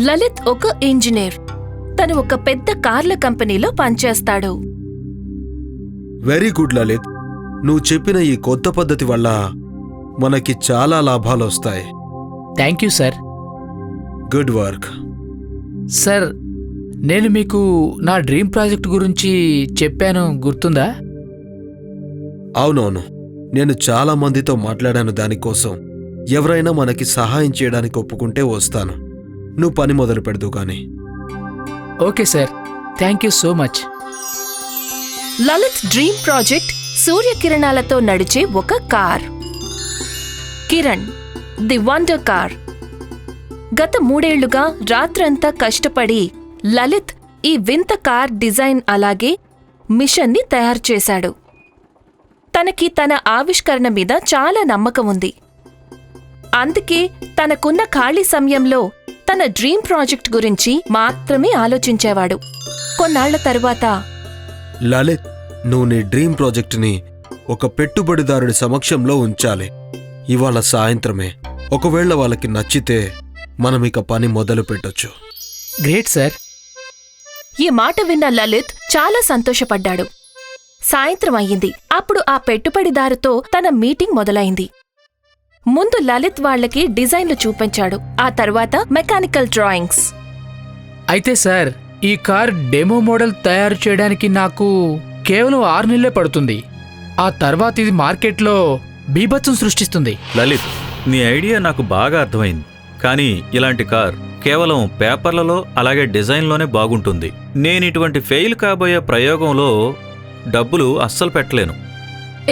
లలిత్ ఒక ఇంజనీర్. తను ఒక పెద్ద కార్ల కంపెనీలో పనిచేస్తాడు. Very good Lalit. నువ్వు చెప్పిన ఈ కొత్త పద్ధతి వల్ల మనకి చాలా లాభాలొస్తాయి. Thank you sir. Good work. Sir, నేను మీకు నా డ్రీమ్ ప్రాజెక్ట్ గురించి చెప్పాను, గుర్తుందా? అవునవును, నేను చాలా మందితో మాట్లాడాను దానికోసం. ఎవరైనా మనకి సహాయం చేయడానికి ఒప్పుకుంటే వస్తాను. నువ్వు పని మొదలు పెడదు గాని. Okay sir, thank you so much. Lalit dream project సూర్యకిరణాలతో నడిచే ఒక car. Kiran, the wonder car. గత 3 ఏళ్లుగా రాత్రంతా కష్టపడి లలిత్ ఈ వింత కార్ డిజైన్ అలాగే మిషన్ని తయారు చేశాడు. తనకి తన ఆవిష్కరణ మీద చాలా నమ్మకం ఉంది. అందుకే తనకున్న ఖాళీ సమయంలో తన డ్రీమ్ ప్రాజెక్ట్ గురించి మాత్రమే ఆలోచించేవాడు. కొన్నాళ్ల తరువాత, లలిత్, నువ్వు నీ డ్రీమ్ ప్రాజెక్టుని ఒక పెట్టుబడిదారుడి సమక్షంలో ఉంచాలి. ఇవాళ సాయంత్రమే. ఒకవేళ వాళ్ళకి నచ్చితే మనం ఇక పని మొదలు పెట్టొచ్చు. Great sir. ఈ మాట విన్న లలిత్ చాలా సంతోషపడ్డాడు. సాయంత్రం అయ్యింది. అప్పుడు ఆ పెట్టుబడిదారుతో తన మీటింగ్ మొదలైంది. ముందు లలిత్ వాళ్లకి డిజైన్లు చూపించాడు. ఆ తర్వాత మెకానికల్ డ్రాయింగ్స్. అయితే సార్, ఈ కార్ డెమో మోడల్ తయారు చేయడానికి నాకు కేవలం 6 నెలలే పడుతుంది. ఆ తర్వాత ఇది మార్కెట్లో బీభత్సం సృష్టిస్తుంది. లలిత్, నీ ఐడియా నాకు బాగా అర్థమైంది. కానీ ఇలాంటి కార్ కేవలం పేపర్లలో అలాగే డిజైన్లోనే బాగుంటుంది. నేను ఇటువంటి ఫెయిల్ కాబోయే ప్రయోగంలో డబ్బులు అస్సలు పెట్టలేను.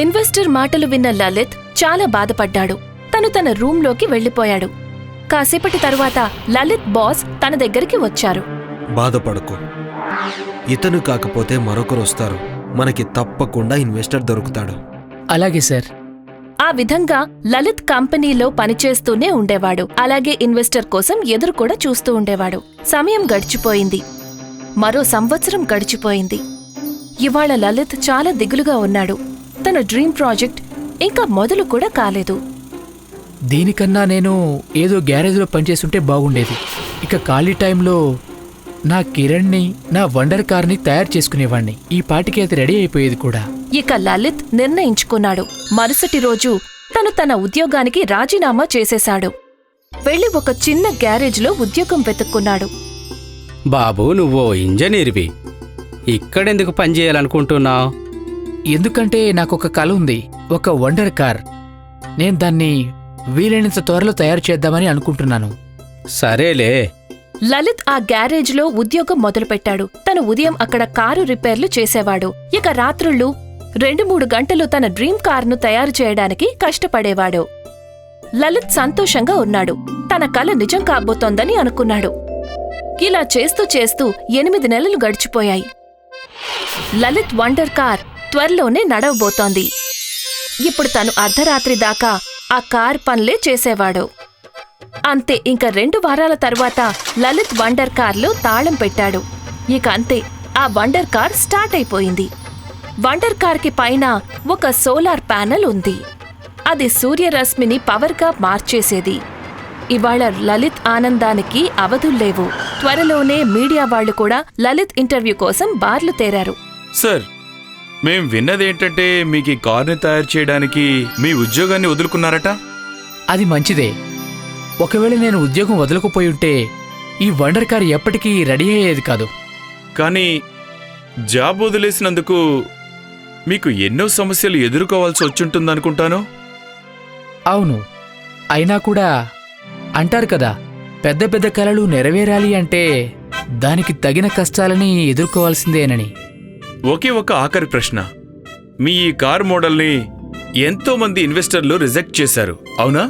ఇన్వెస్టర్ మాటలు విన్న లలిత్ చాలా బాధపడ్డాడు. తను తన రూంలోకి వెళ్లిపోయాడు. కాసేపటి తరువాత లలిత్ బాస్ తన దగ్గరికి వచ్చారు. బాధపడకు, ఇతను కాకపోతే మరొకరొస్తారు. మనకి తప్పకుండా ఇన్వెస్టర్ దొరుకుతాడు. అలాగే సార్. ఆ విధంగా లలిత్ కంపెనీలో పనిచేస్తూనే ఉండేవాడు. అలాగే ఇన్వెస్టర్ కోసం ఎదురు కూడా చూస్తూ ఉండేవాడు. సమయం గడిచిపోయింది. మరో సంవత్సరం గడిచిపోయింది. ఇవాళ లలిత్ చాలా దిగులుగా ఉన్నాడు. తన డ్రీమ్ ప్రాజెక్ట్ ఇంకా మొదలు కూడా కాలేదు. దీనికన్నా నేను ఏదో గ్యారేజ్లో పనిచేస్తుంటే బాగుండేది. ఇక ఖాళీ టైంలో నా కిరణ్ని, నా వండర్ కార్ని తయారు చేసుకునేవాణ్ణి. ఈ పాటికి అది రెడీ అయిపోయేది కూడా. ఇక లలిత్ నిర్ణయించుకున్నాడు. మరుసటి రోజు తను తన ఉద్యోగానికి రాజీనామా చేసేశాడు. వెళ్లి ఒక చిన్న గ్యారేజ్లో ఉద్యోగం వెతుక్కున్నాడు. బాబూ, నువ్వో ఇంజనీర్వి. ఇక్కడెందుకు పనిచేయాలనుకుంటున్నావు? ఎందుకంటే నాకొక కల ఉంది, ఒక వండర్ కార్. నేను దాన్ని వీలైనంత త్వరలో తయారు చేద్దామని అనుకుంటున్నాను. సరేలే. లలిత్ ఆ గ్యారేజ్లో ఉద్యోగం మొదలుపెట్టాడు. తను ఉదయం అక్కడ కారు రిపేర్లు చేసేవాడు. ఇక రాత్రుళ్ళు 2-3 గంటలు తన డ్రీమ్ కార్ను తయారు చేయడానికి కష్టపడేవాడు. లలిత్ సంతోషంగా ఉన్నాడు. తన కల నిజం కాబోతోందని అనుకున్నాడు. ఇలా చేస్తూ చేస్తూ 8 నెలలు గడిచిపోయాయి. లలిత్ వండర్ కార్ త్వరలోనే నడవబోతోంది. ఇప్పుడు తను అర్ధరాత్రి దాకా ఆ కార్ పనులే చేసేవాడు. అంతే, ఇంక 2 వారాల తర్వాత లలిత్ వండర్ కార్లో తాళం పెట్టాడు. ఇక అంతే, ఆ వండర్ కార్ స్టార్ట్ అయిపోయింది. వండర్ కార్కి పైన ఒక సోలార్ ప్యానెల్ ఉంది. అది సూర్యరశ్మిని పవర్గా మార్చేసేది. ఇవాళ లలిత్ ఆనందానికి అవధుల్లేవు. త్వరలోనే మీడియా వాళ్లు కూడా లలిత్ ఇంటర్వ్యూ కోసం బార్లు తేరారు. సార్, మేం విన్నదేంటంటే మీకు ఈ కార్ని తయారు చేయడానికి మీ ఉద్యోగాన్ని వదులుకున్నారట. అది మంచిదే. ఒకవేళ నేను ఉద్యోగం వదలకపోయి ఉంటే ఈ వండర్ కార్ ఎప్పటికీ రెడీ అయ్యేది కాదు. కానీ జాబ్ వదిలేసినందుకు మీకు ఎన్నో సమస్యలు ఎదుర్కోవాల్సి వచ్చుంటుందనుకుంటాను. అవును, అయినా కూడా అంటారు కదా, పెద్ద పెద్ద కలలు నెరవేరాలి అంటే దానికి తగిన కష్టాలని ఎదుర్కోవాల్సిందేనని. ఒకే ఒక ఆఖరి ప్రశ్న. మీ ఈ కార్ మోడల్ని ఎంతో మంది ఇన్వెస్టర్లు రిజెక్ట్ చేశారు, అవునా?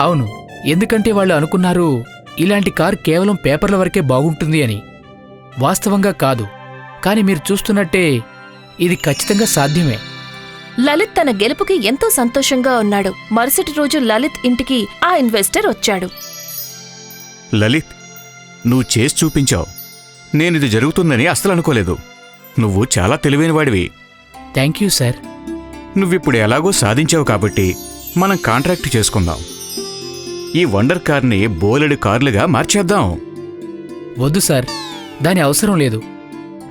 అవును, ఎందుకంటే వాళ్ళు అనుకున్నారు ఇలాంటి కార్ కేవలం పేపర్ల వరకే బాగుంటుంది అని. వాస్తవంగా కాదు. కాని మీరు చూస్తున్నట్టే ఇది ఖచ్చితంగా సాధ్యమే. లలిత్ తన గెలుపుకి ఎంతో సంతోషంగా ఉన్నాడు. మరుసటి రోజు లలిత్ ఇంటికి ఆ ఇన్వెస్టర్ వచ్చాడు. లలిత్, నువ్వు చేసి చూపించావు. నేనిది జరుగుతుందని అస్సలు అనుకోలేదు. నువ్వు చాలా తెలివైనవాడివి. Thank you sir. నువ్విప్పుడు ఎలాగో సాధించావు కాబట్టి మనం కాంట్రాక్ట్ చేసుకుందాం. ఈ వండర్ కార్ని బోలెడు కార్లుగా మార్చేద్దాం. వద్దు సార్, దాని అవసరం లేదు.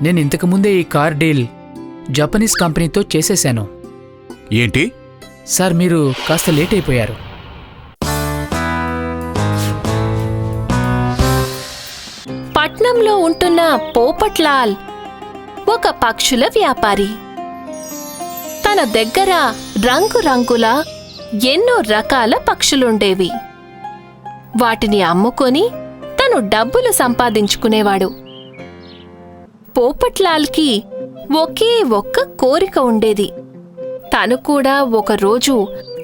నేను ఇంతకుముందే ఈ కార్ డీల్ జపనీస్ కంపెనీతో చేసేశాను. ఏంటి? సార్, మీరు కాస్త లేట్ అయిపోయారు. పట్నంలో ఉంటున్న పోపట్లాల్ ఒక పక్షుల వ్యాపారి. తన దగ్గర రంగురంగుల ఎన్నో రకాల పక్షులుండేవి. వాటిని అమ్ముకొని తను డబ్బులు సంపాదించుకునేవాడు. పోపట్లాల్కి ఒకే ఒక్క కోరిక ఉండేది. తను కూడా ఒకరోజు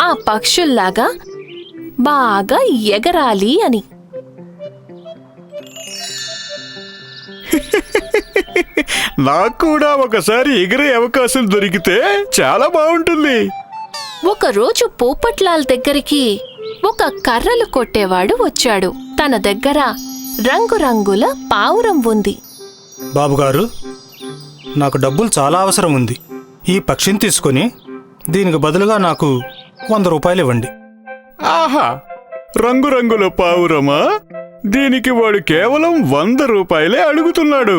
ఆ పక్షుల్లాగా బాగా ఎగరాలి అని. నాకు కూడా ఒకసారి ఎగిరే అవకాశం దొరికితే చాలా బాగుంటుంది. ఒకరోజు పోపట్లాల్ దగ్గరికి ఒక కర్రలు కొట్టేవాడు వచ్చాడు. తన దగ్గర రంగురంగుల పావురం ఉంది. బాబుగారు, నాకు డబ్బులు చాలా అవసరం ఉంది. ఈ పక్షిని తీసుకుని దీనికి బదులుగా నాకు 100 రూపాయలు ఇవ్వండి. ఆహా, రంగురంగుల పావురమా? దీనికి వాడు కేవలం 100 రూపాయలే అడుగుతున్నాడు.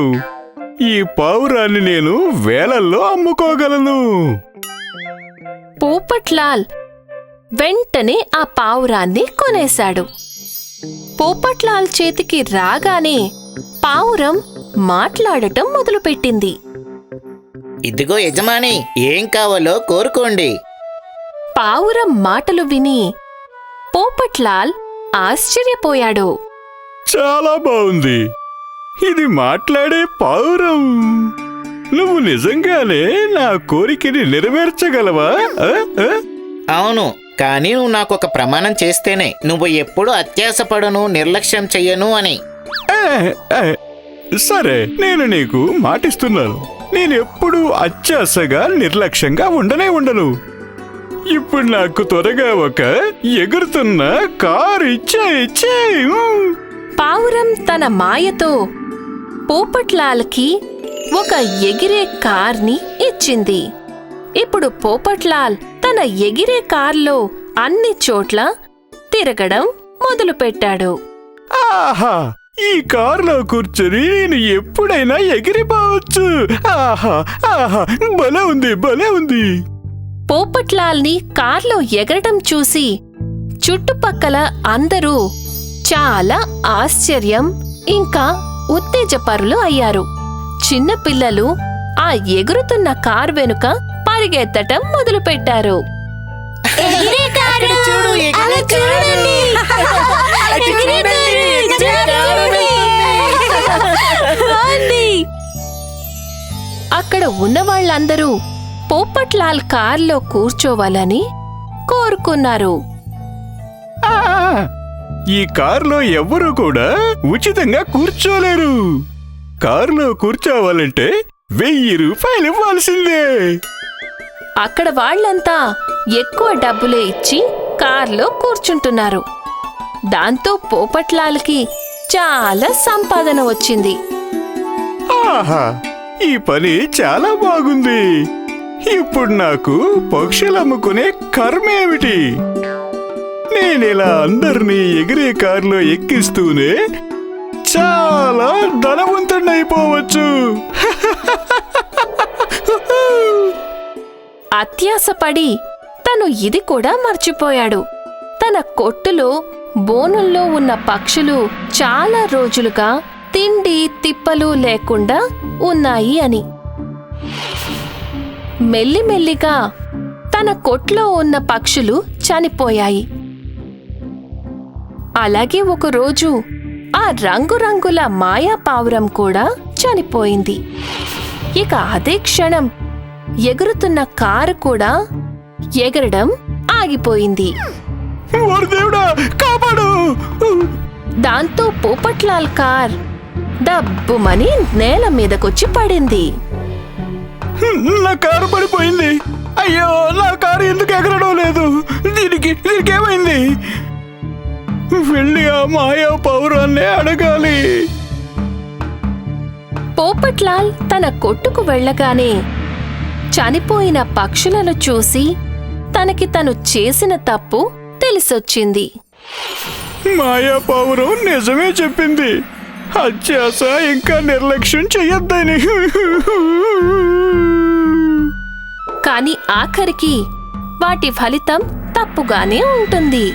ఈ పావురాన్ని నేను వేలల్లో అమ్ముకోగలను. పోపట్లాల్ వెంటనే ఆ పావురాన్ని కొనేశాడు. పోపట్లాల్ చేతికి రాగానే పావురం మాట్లాడటం మొదలుపెట్టింది. ఇదిగో యజమాని, ఏం కావాలో కోరుకోండి. పావురం మాటలు విని పోపట్లాల్ ఆశ్చర్యపోయాడు. చాలా బాగుంది. ఇది మాట్లాడే పావురం. నువ్వు నిజంగానే నా కోరికని నెరవేర్చగలవా? అవును, కానీ నువ్వు నాకు ఒక ప్రమాణం చేస్తేనే. నువ్వు ఎప్పుడు అత్యాశపడను, నిర్లక్ష్యం చెయ్యను అని. సరే, నేను నీకు మాటిస్తున్నాను. నేనెప్పుడూ అత్యాశగా నిర్లక్ష్యంగా ఉండను. ఇప్పుడు నాకు త్వరగా ఒక ఎగురుతున్న కారు ఇచ్చే. పావురం తన మాయతో పోపట్లాల్కి ఒక ఎగిరే కార్ని ఇచ్చింది. ఇప్పుడు పోపట్లాల్ తన ఎగిరే కార్లో అన్ని చోట్ల తిరగడం మొదలుపెట్టాడు. ఆహా, ఈ కారులో కూర్చొని నేను ఎప్పుడైనా ఎగిరిపోవచ్చు. ఆహా ఆహా, భలే ఉంది. పోపట్లాల్ని కార్లో ఎగరటం చూసి చుట్టుపక్కల అందరూ చాలా ఆశ్చర్యం ఇంకా ఉత్తేజపరులు అయ్యారు. చిన్నపిల్లలు ఆ ఎగురుతున్న కార్ వెనుక పరిగెత్తటం మొదలుపెట్టారు. అక్కడ ఉన్న వాళ్ళందరూ పోపట్లాల్ కార్లో కూర్చోవాలని కోరుకున్నారు. ఈ కారులో ఎవ్వరూ కూడా ఉచితంగా కూర్చోలేరు. కారులో కూర్చోవాలంటే 1000 రూపాయలు ఇవ్వాల్సిందే. అక్కడ వాళ్ళంతా ఎక్కువ డబ్బులే ఇచ్చి కార్లో కూర్చుంటున్నారు. దాంతో పోపట్లాల్కి చాలా సంపాదన వచ్చింది. ఆహా, ఈ పని చాలా బాగుంది. ఇప్పుడు నాకు పక్షులు అమ్ముకునే కర్మేమిటి? నేనిలా అందరినీ ఎగిరే కారులో ఎక్కిస్తూనే చాలా ధనవంతుడైపోవచ్చు. అత్యాశపడి తను ఇది కూడా మర్చిపోయాడు. తన కొట్టులో బోనుల్లో ఉన్న పక్షులు చాలా రోజులుగా తిండి తిప్పలు లేకుండా ఉన్నాయి అని. మెల్లిమెల్లిగా తన కొట్లో ఉన్న పక్షులు చనిపోయాయి. అలాగే ఒకరోజు ఆ రంగురంగుల మాయా పావురం కూడా చనిపోయింది. ఇక అదే క్షణం ఎగురుతున్న కారు కూడా ఎగరడం ఆగిపోయింది. ఓరి దేవుడా, కాపాడు! దాంతో పోపట్లాల్ కార్ డబ్బుమని నేల మీదకొచ్చి పడింది. నా కారు పడిపోయింది. అయ్యో, నా కారు ఎందుకు ఎగరడం లేదు? దీనికేమైంది? వెళ్ళి ఆ మాయా పౌరాన్నే అడగాలి. పోపట్లాల్ తన కొట్టుకు వెళ్ళగానే చనిపోయిన పక్షులను చూసి తనకి తను చేసిన తప్పు తెలిసొచ్చింది. మాయా పౌరం నిజమే చెప్పింది. అత్యాస ఇంకా నిర్లక్ష్యం చెయ్యొద్దని. కాని ఆఖరికి వాటి ఫలితం తప్పుగానే ఉంటుంది.